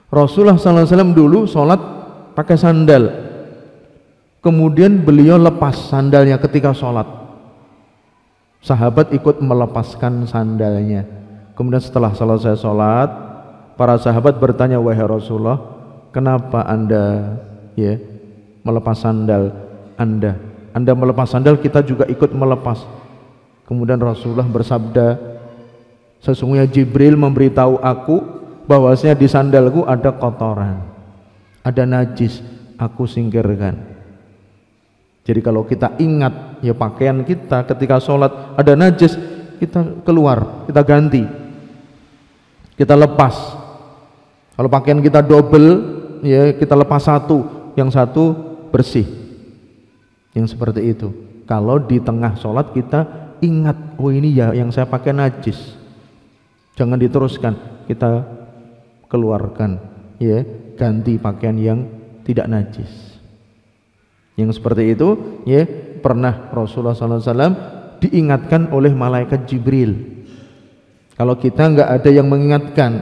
Rasulullah SAW dulu sholat pakai sandal, kemudian beliau lepas sandalnya ketika sholat. Sahabat ikut melepaskan sandalnya. Kemudian setelah selesai sholat, para sahabat bertanya, wahai Rasulullah, kenapa anda ya melepas sandal anda? Anda melepas sandal, kita juga ikut melepas. Kemudian Rasulullah bersabda, sesungguhnya Jibril memberitahu aku bahwasanya di sandalku ada kotoran, ada najis, aku singkirkan. Jadi kalau kita ingat ya pakaian kita ketika sholat ada najis, kita keluar, kita ganti, kita lepas. Kalau pakaian kita double, ya kita lepas satu, yang satu bersih. Yang seperti itu. Kalau di tengah sholat kita ingat, oh ini ya yang saya pakai najis, jangan diteruskan, kita keluarkan, ya ganti pakaian yang tidak najis. Yang seperti itu, ya pernah Rasulullah SAW diingatkan oleh malaikat Jibril. Kalau kita nggak ada yang mengingatkan,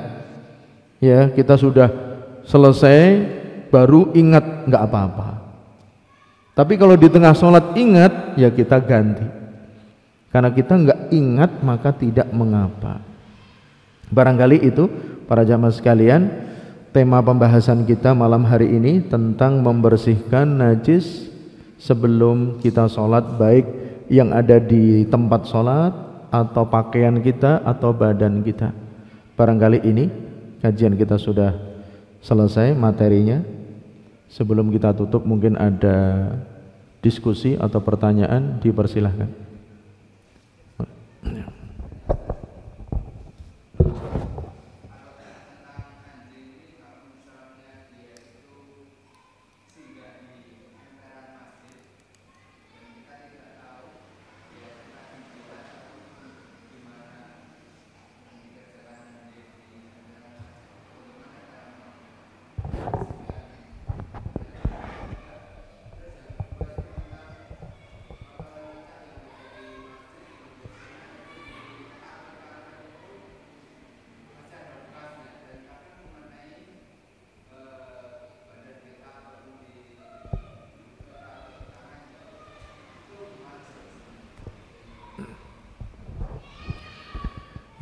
ya kita sudah selesai baru ingat, nggak apa-apa. Tapi kalau di tengah sholat ingat, ya kita ganti. Karena kita nggak ingat maka tidak mengapa. Barangkali itu para jamaah sekalian, tema pembahasan kita malam hari ini tentang membersihkan najis sebelum kita sholat, baik yang ada di tempat sholat atau pakaian kita atau badan kita. Barangkali ini kajian kita sudah selesai materinya. Sebelum kita tutup mungkin ada diskusi atau pertanyaan, dipersilahkan.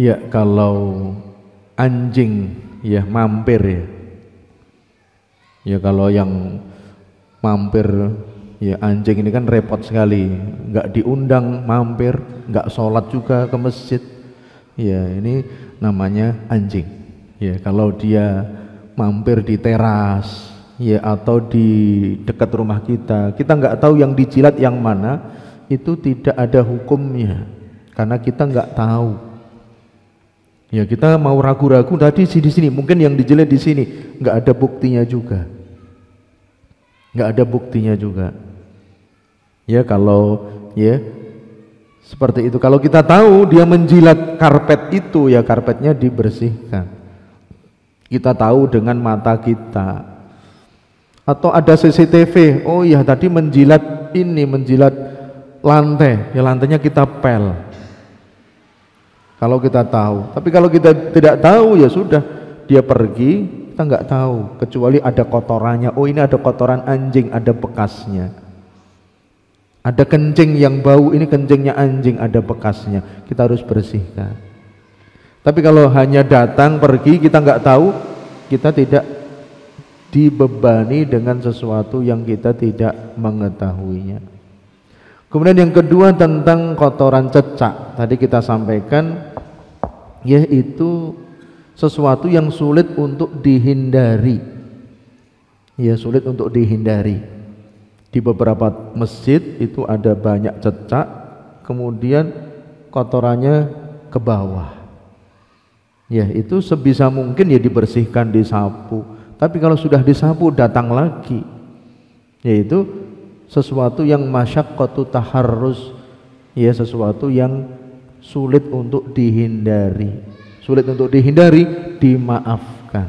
Ya kalau anjing ya mampir ya. Ya kalau yang mampir ya anjing ini kan repot sekali, nggak diundang mampir, nggak sholat juga ke masjid. Ya ini namanya anjing. Ya kalau dia mampir di teras, ya, atau di dekat rumah kita nggak tahu yang dijilat yang mana, itu tidak ada hukumnya karena kita nggak tahu. Ya, kita mau ragu-ragu tadi di sini, mungkin yang dijilat di sini, nggak ada buktinya juga. Nggak ada buktinya juga. Ya, kalau ya seperti itu. Kalau kita tahu dia menjilat karpet itu, ya karpetnya dibersihkan. Kita tahu dengan mata kita. Atau ada CCTV, oh iya tadi menjilat ini, menjilat lantai, ya lantainya kita pel. Kalau kita tahu. Tapi kalau kita tidak tahu, ya sudah, dia pergi, kita nggak tahu, kecuali ada kotorannya. Oh, ini ada kotoran anjing, ada bekasnya. Ada kencing yang bau, ini kencingnya anjing, ada bekasnya, kita harus bersihkan. Tapi kalau hanya datang pergi kita nggak tahu, kita tidak dibebani dengan sesuatu yang kita tidak mengetahuinya. Kemudian yang kedua tentang kotoran cecak, tadi kita sampaikan, yaitu sesuatu yang sulit untuk dihindari. Ya, sulit untuk dihindari. Di beberapa masjid itu ada banyak cecak, kemudian kotorannya ke bawah. Ya, itu sebisa mungkin ya dibersihkan, disapu. Tapi kalau sudah disapu datang lagi, yaitu sesuatu yang masyaqqatu taharrus, ya sesuatu yang sulit untuk dihindari. Sulit untuk dihindari, dimaafkan.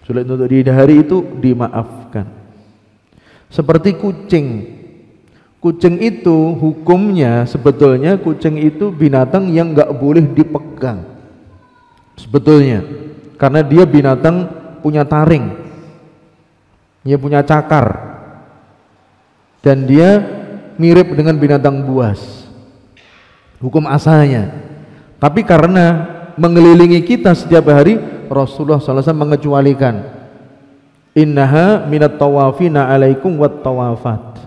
Sulit untuk dihindari itu dimaafkan. Seperti kucing. Kucing itu hukumnya sebetulnya kucing itu binatang yang nggak boleh dipegang sebetulnya, karena dia binatang punya taring, dia punya cakar, dan dia mirip dengan binatang buas hukum asalnya. Tapi karena mengelilingi kita setiap hari, Rasulullah SAW mengecualikan, innaha minat tawafina alaikum wat tawafat.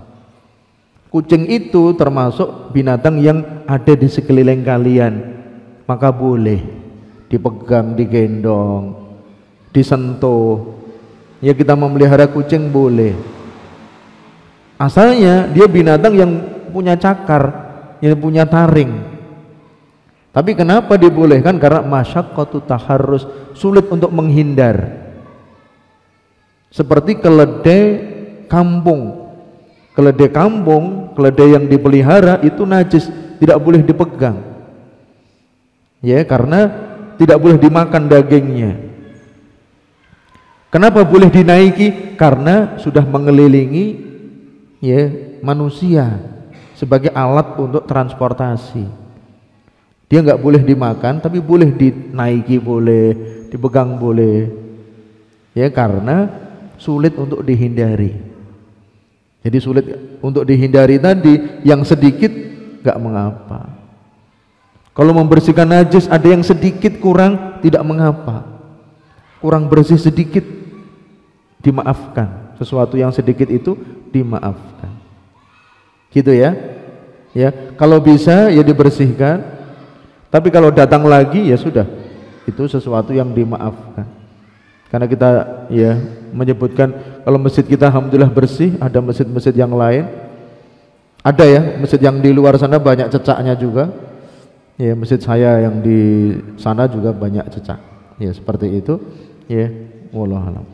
Kucing itu termasuk binatang yang ada di sekeliling kalian, maka boleh dipegang, digendong, disentuh. Ya, kita memelihara kucing boleh. Asalnya dia binatang yang punya cakar, yang punya taring. Tapi kenapa dibolehkan? Karena masyaqqatu taharrus, sulit untuk menghindar. Seperti keledai kampung. Keledai kampung, keledai yang dipelihara itu najis, tidak boleh dipegang. Ya, karena tidak boleh dimakan dagingnya. Kenapa boleh dinaiki? Karena sudah mengelilingi ya manusia sebagai alat untuk transportasi. Dia nggak boleh dimakan, tapi boleh dinaiki, boleh dipegang, boleh. Ya, karena sulit untuk dihindari. Jadi sulit untuk dihindari tadi, yang sedikit nggak mengapa. Kalau membersihkan najis ada yang sedikit kurang, tidak mengapa. Kurang bersih sedikit dimaafkan. Sesuatu yang sedikit itu dimaafkan. Gitu ya. Ya, kalau bisa ya dibersihkan. Tapi kalau datang lagi ya sudah. Itu sesuatu yang dimaafkan. Karena kita ya menyebutkan kalau masjid kita alhamdulillah bersih, ada masjid-masjid yang lain. Ada ya, masjid yang di luar sana banyak cecaknya juga. Ya, masjid saya yang di sana juga banyak cecak. Ya, seperti itu. Ya, wallahu a'lam.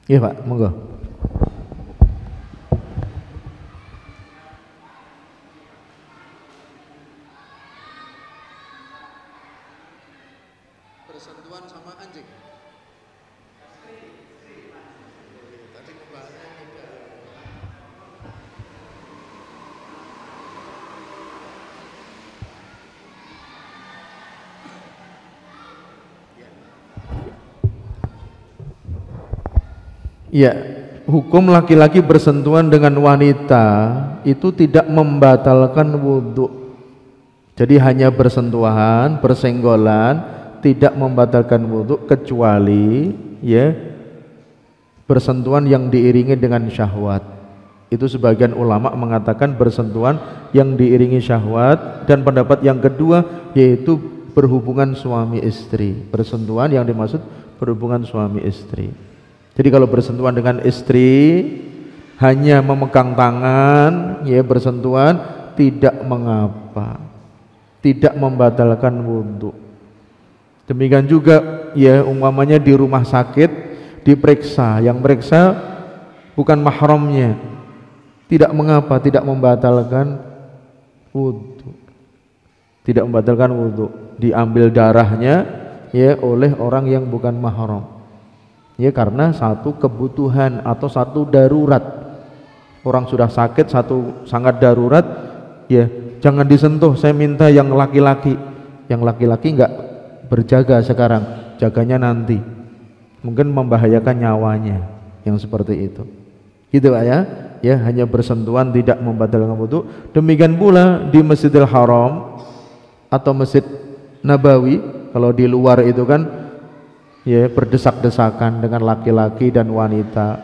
Iya, Pak, monggo. Bersentuhan sama anjing. Tadi membahasnya tidak. Ya, hukum laki-laki bersentuhan dengan wanita itu tidak membatalkan wudhu. Jadi hanya bersentuhan, bersenggolan, tidak membatalkan wudhu kecuali ya bersentuhan yang diiringi dengan syahwat. Itu sebagian ulama mengatakan bersentuhan yang diiringi syahwat, dan pendapat yang kedua yaitu berhubungan suami istri. Bersentuhan yang dimaksud berhubungan suami istri. Jadi kalau bersentuhan dengan istri hanya memegang tangan, ya bersentuhan tidak mengapa, tidak membatalkan wudhu. Demikian juga ya umpamanya di rumah sakit diperiksa, yang periksa bukan mahramnya, tidak mengapa, tidak membatalkan wudhu, tidak membatalkan wudhu. Diambil darahnya ya oleh orang yang bukan mahram, ya karena satu kebutuhan atau satu darurat. Orang sudah sakit, satu sangat darurat, ya jangan disentuh, saya minta yang laki-laki. Yang laki-laki enggak berjaga sekarang, jaganya nanti, mungkin membahayakan nyawanya, yang seperti itu. Gitu Pak ya. Ya hanya bersentuhan tidak membatalkan wudu. Demikian pula di Masjidil Haram atau Masjid Nabawi, kalau di luar itu kan ya berdesak-desakan dengan laki-laki dan wanita,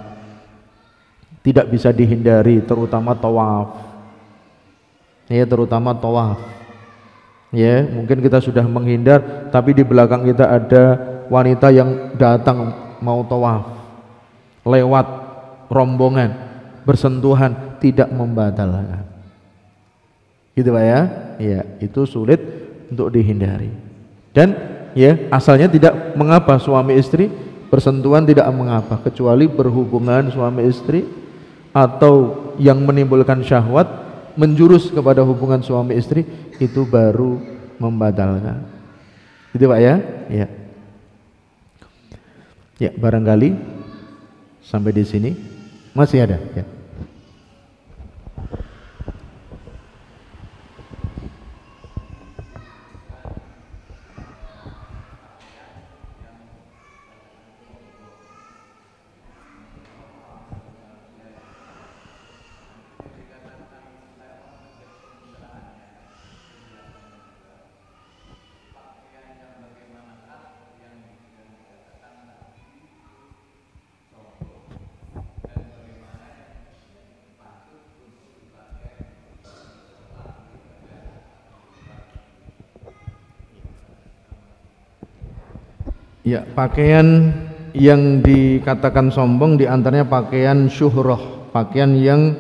tidak bisa dihindari, terutama tawaf. Ya terutama tawaf. Ya mungkin kita sudah menghindar, tapi di belakang kita ada wanita yang datang mau tawaf, lewat rombongan, bersentuhan, tidak membatalkan. Gitu Pak ya. Ya itu sulit untuk dihindari. Dan ya asalnya tidak mengapa suami istri bersentuhan, tidak mengapa, kecuali berhubungan suami istri atau yang menimbulkan syahwat menjurus kepada hubungan suami istri, itu baru membatalkan. Itu Pak ya. Ya. Ya barangkali sampai di sini masih ada ya. Ya, pakaian yang dikatakan sombong diantaranya pakaian syuhroh, pakaian yang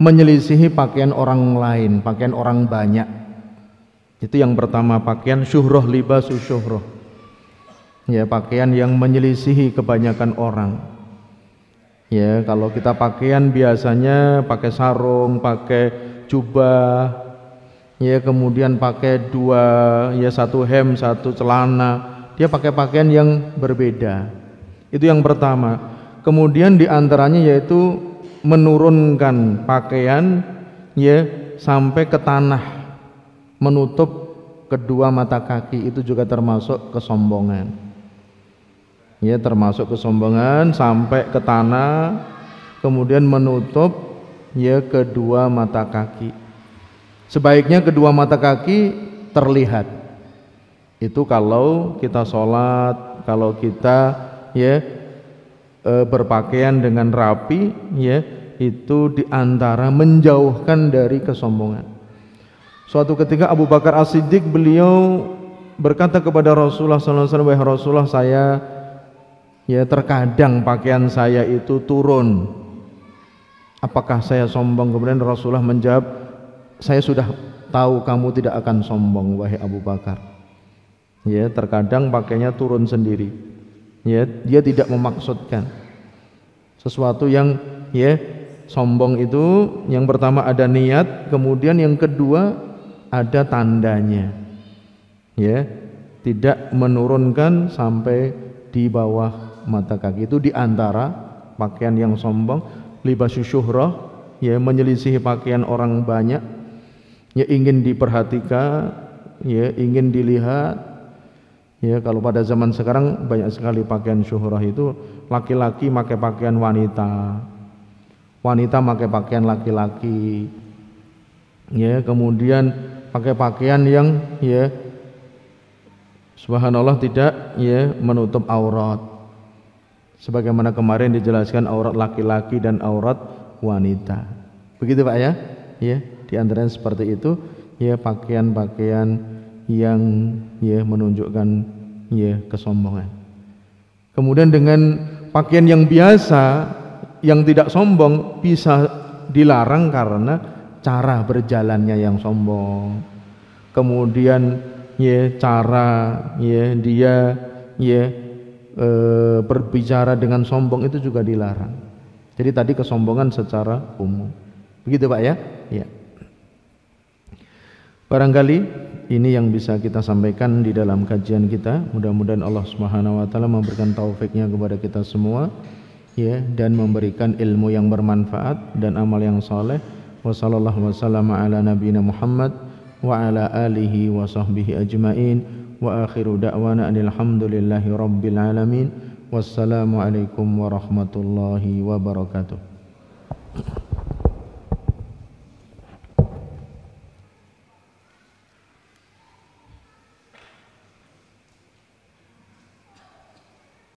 menyelisihi pakaian orang lain, pakaian orang banyak. Itu yang pertama, pakaian syuhroh, libasu syuhroh. Ya, pakaian yang menyelisihi kebanyakan orang. Ya, kalau kita pakaian biasanya pakai sarung, pakai jubah, ya kemudian pakai dua, ya satu hem, satu celana. Dia pakai pakaian yang berbeda. Itu yang pertama. Kemudian diantaranya yaitu menurunkan pakaian ya sampai ke tanah, menutup kedua mata kaki, itu juga termasuk kesombongan. Ya termasuk kesombongan sampai ke tanah, kemudian menutup ya kedua mata kaki. Sebaiknya kedua mata kaki terlihat. Itu kalau kita sholat, kalau kita ya berpakaian dengan rapi, ya itu diantara menjauhkan dari kesombongan. Suatu ketika Abu Bakar As-Siddiq beliau berkata kepada Rasulullah SAW, wahai Rasulullah, saya ya terkadang pakaian saya itu turun, apakah saya sombong? Kemudian Rasulullah menjawab, saya sudah tahu kamu tidak akan sombong wahai Abu Bakar. Ya terkadang pakainya turun sendiri, ya dia tidak memaksudkan sesuatu yang ya sombong. Itu yang pertama ada niat, kemudian yang kedua ada tandanya, ya tidak menurunkan sampai di bawah mata kaki. Itu diantara pakaian yang sombong. Libasu syuhrah, ya menyelisihi pakaian orang banyak, ya ingin diperhatikan, ya ingin dilihat. Ya kalau pada zaman sekarang banyak sekali pakaian syuhrah itu, laki-laki pakai pakaian wanita, wanita pakai pakaian laki-laki, ya kemudian pakai pakaian yang ya subhanallah tidak ya menutup aurat, sebagaimana kemarin dijelaskan aurat laki-laki dan aurat wanita. Begitu Pak ya. Ya di antaranya seperti itu, ya pakaian-pakaian yang ya menunjukkan ya kesombongan. Kemudian dengan pakaian yang biasa yang tidak sombong bisa dilarang karena cara berjalannya yang sombong. Kemudian ya cara ya dia ya berbicara dengan sombong itu juga dilarang. Jadi tadi kesombongan secara umum. Begitu Pak ya? Ya. Barangkali ini yang bisa kita sampaikan di dalam kajian kita. Mudah-mudahan Allah Subhanahu wa taala memberikan taufiknya kepada kita semua ya, dan memberikan ilmu yang bermanfaat dan amal yang saleh. Wassallallahu wasallam ala nabiyina Muhammad wa ala alihi wa sahbihi ajmain wa akhiru da'wana alhamdulillahi rabbil alamin. Wassalamu alaikum warahmatullahi wabarakatuh.